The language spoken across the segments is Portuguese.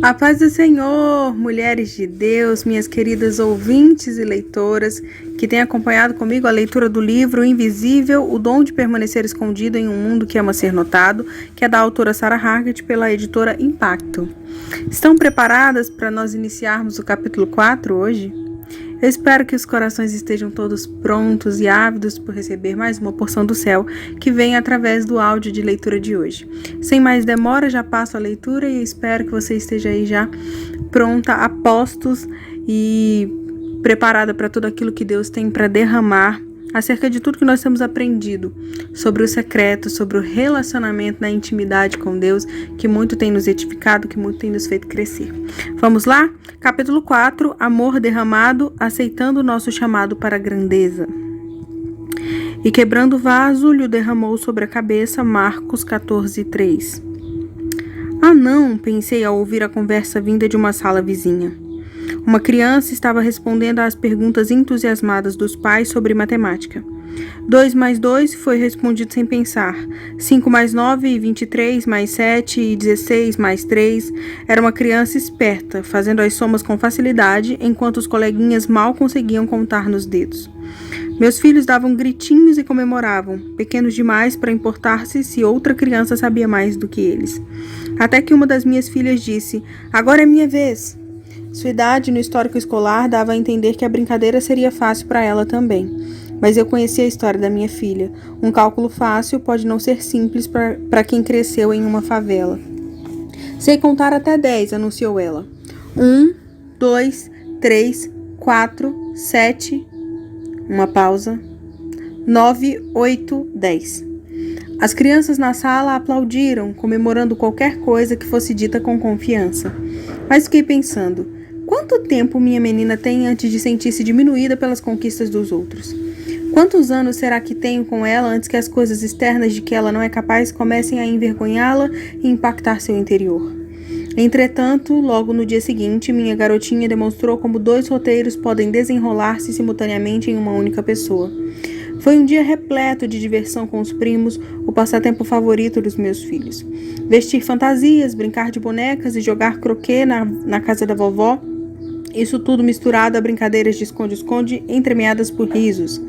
A paz do Senhor, mulheres de Deus, minhas queridas ouvintes e leitoras que têm acompanhado comigo a leitura do livro Invisível, o dom de permanecer escondido em um mundo que ama ser notado, que é da autora Sarah Hargett pela editora Impacto. Estão preparadas para nós iniciarmos o capítulo 4 hoje? Eu espero que os corações estejam todos prontos e ávidos por receber mais uma porção do céu que vem através do áudio de leitura de hoje. Sem mais demora, já passo a leitura e espero que você esteja aí já pronta, a postos e preparada para tudo aquilo que Deus tem para derramar acerca de tudo que nós temos aprendido sobre o secreto, sobre o relacionamento na intimidade com Deus, que muito tem nos edificado, que muito tem nos feito crescer. Vamos lá? Capítulo 4, Amor derramado, aceitando o nosso chamado para a grandeza. E quebrando o vaso, lhe o derramou sobre a cabeça, Marcos 14:3. Ah não, pensei ao ouvir a conversa vinda de uma sala vizinha. Uma criança estava respondendo às perguntas entusiasmadas dos pais sobre matemática. 2 mais 2 foi respondido sem pensar. 5 mais 9, 23, mais 7 e 16, mais 3. Era uma criança esperta, fazendo as somas com facilidade, enquanto os coleguinhas mal conseguiam contar nos dedos. Meus filhos davam gritinhos e comemoravam, pequenos demais para importar-se se outra criança sabia mais do que eles. Até que uma das minhas filhas disse: "Agora é minha vez." Sua idade no histórico escolar dava a entender que a brincadeira seria fácil para ela também. Mas eu conhecia a história da minha filha. Um cálculo fácil pode não ser simples para quem cresceu em uma favela. "Sei contar até 10, anunciou ela. 1, 2, 3, 4, 7... Uma pausa. 9, 8, 10. As crianças na sala aplaudiram, comemorando qualquer coisa que fosse dita com confiança. Mas fiquei pensando: quanto tempo minha menina tem antes de sentir-se diminuída pelas conquistas dos outros? Quantos anos será que tenho com ela antes que as coisas externas de que ela não é capaz comecem a envergonhá-la e impactar seu interior? Entretanto, logo no dia seguinte, minha garotinha demonstrou como 2 roteiros podem desenrolar-se simultaneamente em uma única pessoa. Foi um dia repleto de diversão com os primos, o passatempo favorito dos meus filhos. Vestir fantasias, brincar de bonecas e jogar croquet na casa da vovó. Isso tudo misturado a brincadeiras de esconde-esconde, entremeadas por risos.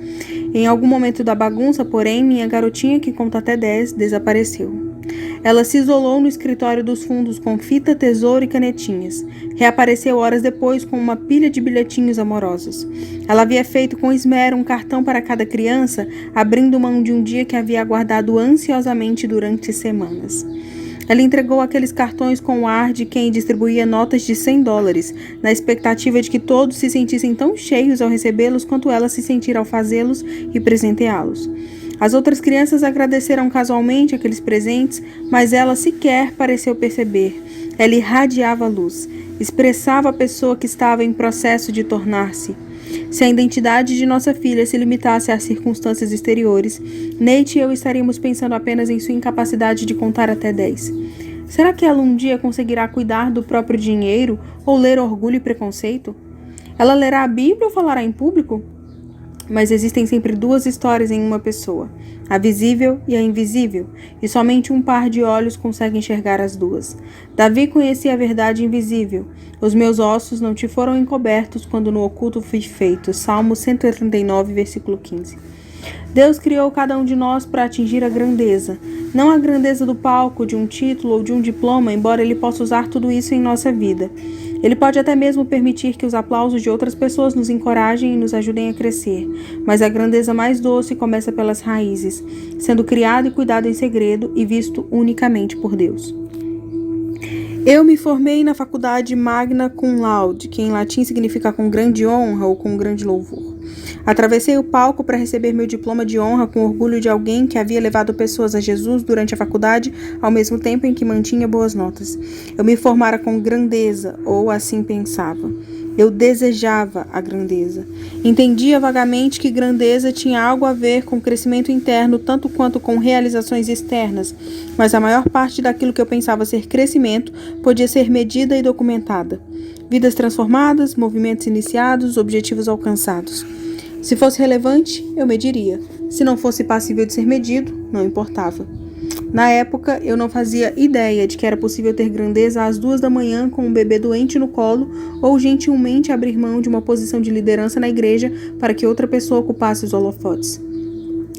Em algum momento da bagunça, porém, minha garotinha, que conta até 10, desapareceu. Ela se isolou no escritório dos fundos com fita, tesouro e canetinhas. Reapareceu horas depois com uma pilha de bilhetinhos amorosos. Ela havia feito com esmero um cartão para cada criança, abrindo mão de um dia que havia aguardado ansiosamente durante semanas. Ela entregou aqueles cartões com o ar de quem distribuía notas de $100, na expectativa de que todos se sentissem tão cheios ao recebê-los quanto ela se sentira ao fazê-los e presenteá-los. As outras crianças agradeceram casualmente aqueles presentes, mas ela sequer pareceu perceber. Ela irradiava luz, expressava a pessoa que estava em processo de tornar-se. Se a identidade de nossa filha se limitasse às circunstâncias exteriores, Nate e eu estaríamos pensando apenas em sua incapacidade de contar até 10. Será que ela um dia conseguirá cuidar do próprio dinheiro ou ler Orgulho e Preconceito? Ela lerá a Bíblia ou falará em público? Mas existem sempre 2 histórias em uma pessoa, a visível e a invisível, e somente um par de olhos consegue enxergar as 2. Davi conhecia a verdade invisível. Os meus ossos não te foram encobertos quando no oculto fui feito. Salmo 139, versículo 15. Deus criou cada um de nós para atingir a grandeza. Não a grandeza do palco, de um título ou de um diploma, embora Ele possa usar tudo isso em nossa vida. Ele pode até mesmo permitir que os aplausos de outras pessoas nos encorajem e nos ajudem a crescer. Mas a grandeza mais doce começa pelas raízes, sendo criado e cuidado em segredo e visto unicamente por Deus. Eu me formei na faculdade Magna Cum Laude, que em latim significa com grande honra ou com grande louvor. Atravessei o palco para receber meu diploma de honra com orgulho de alguém que havia levado pessoas a Jesus durante a faculdade, ao mesmo tempo em que mantinha boas notas. Eu me formara com grandeza, ou assim pensava. Eu desejava a grandeza. Entendia vagamente que grandeza tinha algo a ver com crescimento interno, tanto quanto com realizações externas, mas a maior parte daquilo que eu pensava ser crescimento podia ser medida e documentada. Vidas transformadas, movimentos iniciados, objetivos alcançados. Se fosse relevante, eu mediria. Se não fosse passível de ser medido, não importava. Na época, eu não fazia ideia de que era possível ter grandeza às 2 da manhã com um bebê doente no colo ou gentilmente abrir mão de uma posição de liderança na igreja para que outra pessoa ocupasse os holofotes.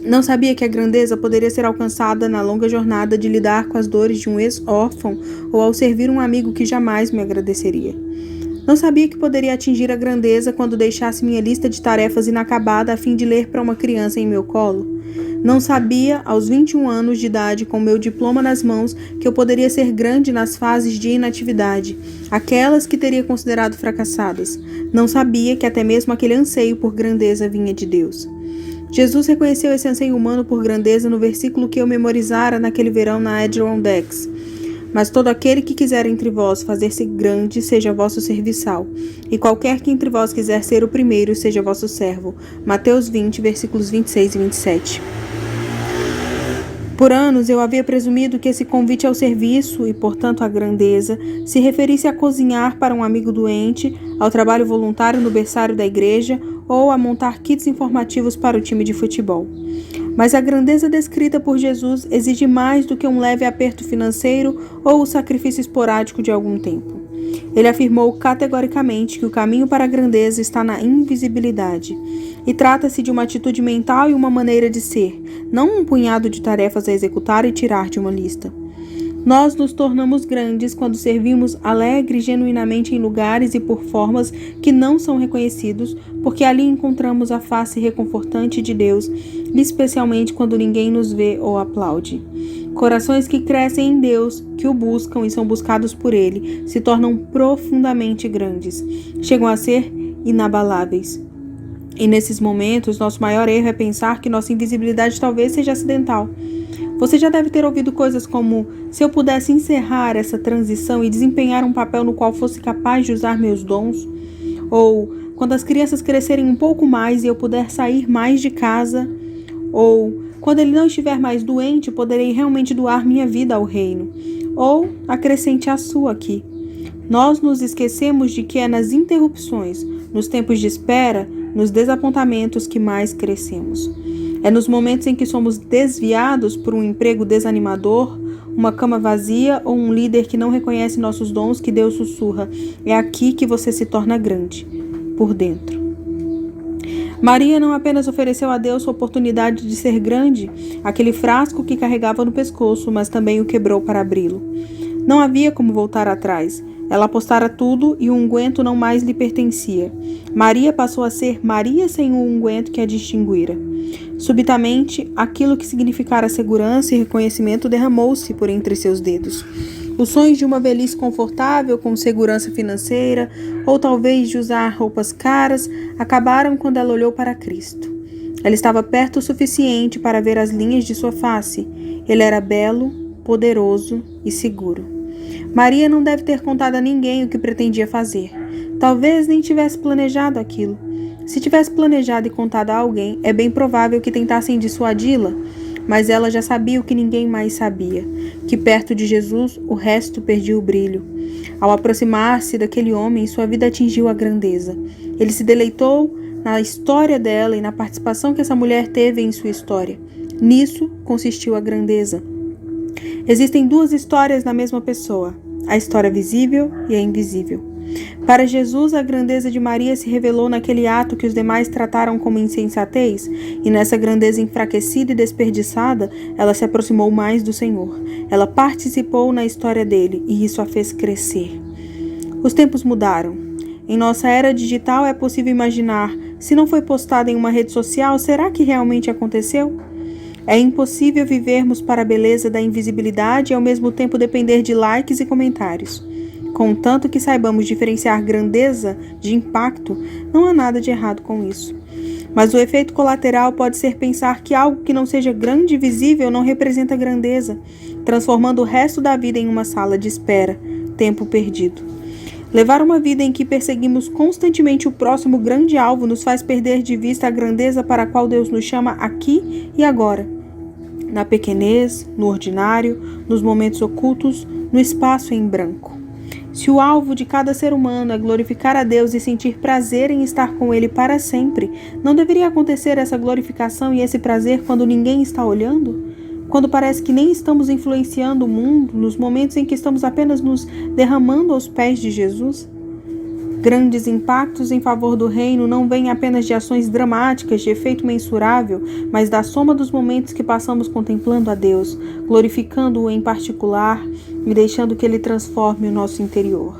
Não sabia que a grandeza poderia ser alcançada na longa jornada de lidar com as dores de um ex-órfão ou ao servir um amigo que jamais me agradeceria. Não sabia que poderia atingir a grandeza quando deixasse minha lista de tarefas inacabada a fim de ler para uma criança em meu colo. Não sabia, aos 21 anos de idade, com meu diploma nas mãos, que eu poderia ser grande nas fases de inatividade, aquelas que teria considerado fracassadas. Não sabia que até mesmo aquele anseio por grandeza vinha de Deus. Jesus reconheceu esse anseio humano por grandeza no versículo que eu memorizara naquele verão na Adirondack. Mas todo aquele que quiser entre vós fazer-se grande, seja vosso serviçal. E qualquer que entre vós quiser ser o primeiro, seja vosso servo. Mateus 20, versículos 26 e 27. Por anos eu havia presumido que esse convite ao serviço, e portanto à grandeza, se referisse a cozinhar para um amigo doente, ao trabalho voluntário no berçário da igreja ou a montar kits informativos para o time de futebol. Mas a grandeza descrita por Jesus exige mais do que um leve aperto financeiro ou o sacrifício esporádico de algum tempo. Ele afirmou categoricamente que o caminho para a grandeza está na invisibilidade. E trata-se de uma atitude mental e uma maneira de ser, não um punhado de tarefas a executar e tirar de uma lista. Nós nos tornamos grandes quando servimos alegre e genuinamente em lugares e por formas que não são reconhecidos, porque ali encontramos a face reconfortante de Deus, especialmente quando ninguém nos vê ou aplaude. Corações que crescem em Deus, que o buscam e são buscados por Ele, se tornam profundamente grandes, chegam a ser inabaláveis. E nesses momentos, nosso maior erro é pensar que nossa invisibilidade talvez seja acidental. Você já deve ter ouvido coisas como: se eu pudesse encerrar essa transição e desempenhar um papel no qual fosse capaz de usar meus dons, ou quando as crianças crescerem um pouco mais e eu puder sair mais de casa, ou quando ele não estiver mais doente, poderei realmente doar minha vida ao reino, ou acrescente a sua aqui. Nós nos esquecemos de que é nas interrupções, nos tempos de espera, nos desapontamentos que mais crescemos. É nos momentos em que somos desviados por um emprego desanimador, uma cama vazia ou um líder que não reconhece nossos dons que Deus sussurra: é aqui que você se torna grande, por dentro. Maria não apenas ofereceu a Deus a oportunidade de ser grande, aquele frasco que carregava no pescoço, mas também o quebrou para abri-lo. Não havia como voltar atrás. Ela apostara tudo e o unguento não mais lhe pertencia. Maria passou a ser Maria sem o unguento que a distinguira. Subitamente, aquilo que significara segurança e reconhecimento derramou-se por entre seus dedos. Os sonhos de uma velhice confortável, com segurança financeira, ou talvez de usar roupas caras, acabaram quando ela olhou para Cristo. Ela estava perto o suficiente para ver as linhas de sua face. Ele era belo, poderoso e seguro. Maria não deve ter contado a ninguém o que pretendia fazer. Talvez nem tivesse planejado aquilo. Se tivesse planejado e contado a alguém, é bem provável que tentassem dissuadi-la, mas ela já sabia o que ninguém mais sabia, que perto de Jesus o resto perdia o brilho. Ao aproximar-se daquele homem, sua vida atingiu a grandeza. Ele se deleitou na história dela e na participação que essa mulher teve em sua história. Nisso consistiu a grandeza. Existem duas histórias na mesma pessoa, a história visível e a invisível. Para Jesus, a grandeza de Maria se revelou naquele ato que os demais trataram como insensatez, e nessa grandeza enfraquecida e desperdiçada, ela se aproximou mais do Senhor. Ela participou na história dele, e isso a fez crescer. Os tempos mudaram. Em nossa era digital é possível imaginar: se não foi postado em uma rede social, será que realmente aconteceu? É impossível vivermos para a beleza da invisibilidade e ao mesmo tempo depender de likes e comentários. Contanto que saibamos diferenciar grandeza de impacto, não há nada de errado com isso. Mas o efeito colateral pode ser pensar que algo que não seja grande e visível não representa grandeza, transformando o resto da vida em uma sala de espera, tempo perdido. Levar uma vida em que perseguimos constantemente o próximo grande alvo nos faz perder de vista a grandeza para a qual Deus nos chama aqui e agora. Na pequenez, no ordinário, nos momentos ocultos, no espaço em branco. Se o alvo de cada ser humano é glorificar a Deus e sentir prazer em estar com Ele para sempre, não deveria acontecer essa glorificação e esse prazer quando ninguém está olhando? Quando parece que nem estamos influenciando o mundo, nos momentos em que estamos apenas nos derramando aos pés de Jesus? Grandes impactos em favor do reino não vêm apenas de ações dramáticas de efeito mensurável, mas da soma dos momentos que passamos contemplando a Deus, glorificando-o em particular e deixando que Ele transforme o nosso interior.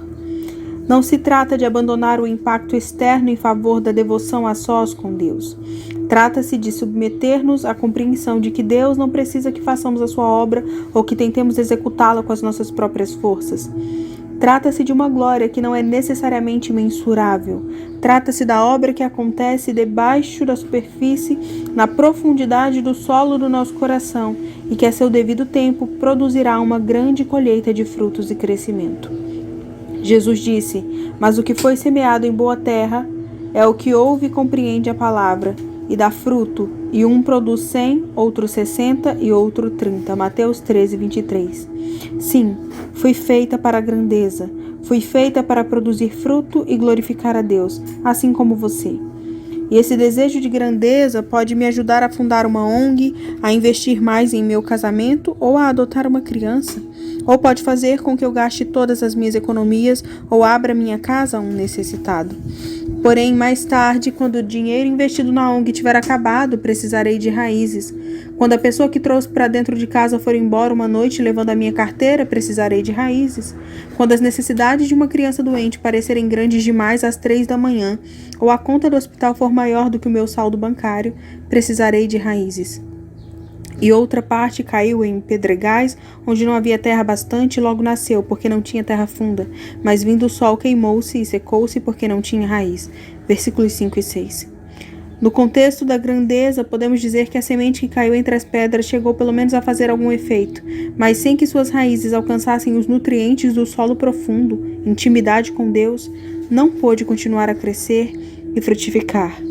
Não se trata de abandonar o impacto externo em favor da devoção a sós com Deus. Trata-se de submeter-nos à compreensão de que Deus não precisa que façamos a sua obra ou que tentemos executá-la com as nossas próprias forças. Trata-se de uma glória que não é necessariamente mensurável. Trata-se da obra que acontece debaixo da superfície, na profundidade do solo do nosso coração e que a seu devido tempo produzirá uma grande colheita de frutos e crescimento. Jesus disse: "Mas o que foi semeado em boa terra é o que ouve e compreende a palavra e dá fruto, e um produz 100, outro 60 e outro 30. Mateus 13, 23. Sim, fui feita para a grandeza, fui feita para produzir fruto e glorificar a Deus, assim como você. E esse desejo de grandeza pode me ajudar a fundar uma ONG, a investir mais em meu casamento ou a adotar uma criança. Ou pode fazer com que eu gaste todas as minhas economias ou abra minha casa a um necessitado. Porém, mais tarde, quando o dinheiro investido na ONG tiver acabado, precisarei de raízes. Quando a pessoa que trouxe para dentro de casa for embora uma noite levando a minha carteira, precisarei de raízes. Quando as necessidades de uma criança doente parecerem grandes demais às 3 da manhã, ou a conta do hospital for maior do que o meu saldo bancário, precisarei de raízes. E outra parte caiu em pedregais, onde não havia terra bastante, e logo nasceu, porque não tinha terra funda. Mas vindo o sol queimou-se e secou-se, porque não tinha raiz. Versículos 5 e 6. No contexto da grandeza, podemos dizer que a semente que caiu entre as pedras chegou pelo menos a fazer algum efeito, mas sem que suas raízes alcançassem os nutrientes do solo profundo, intimidade com Deus, não pôde continuar a crescer e frutificar.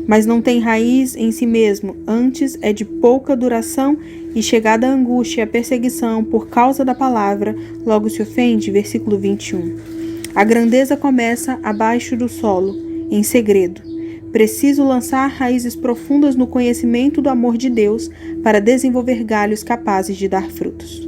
Mas não tem raiz em si mesmo, antes é de pouca duração e chegada a angústia e a perseguição por causa da palavra, logo se ofende. Versículo 21. A grandeza começa abaixo do solo, em segredo. Preciso lançar raízes profundas no conhecimento do amor de Deus para desenvolver galhos capazes de dar frutos.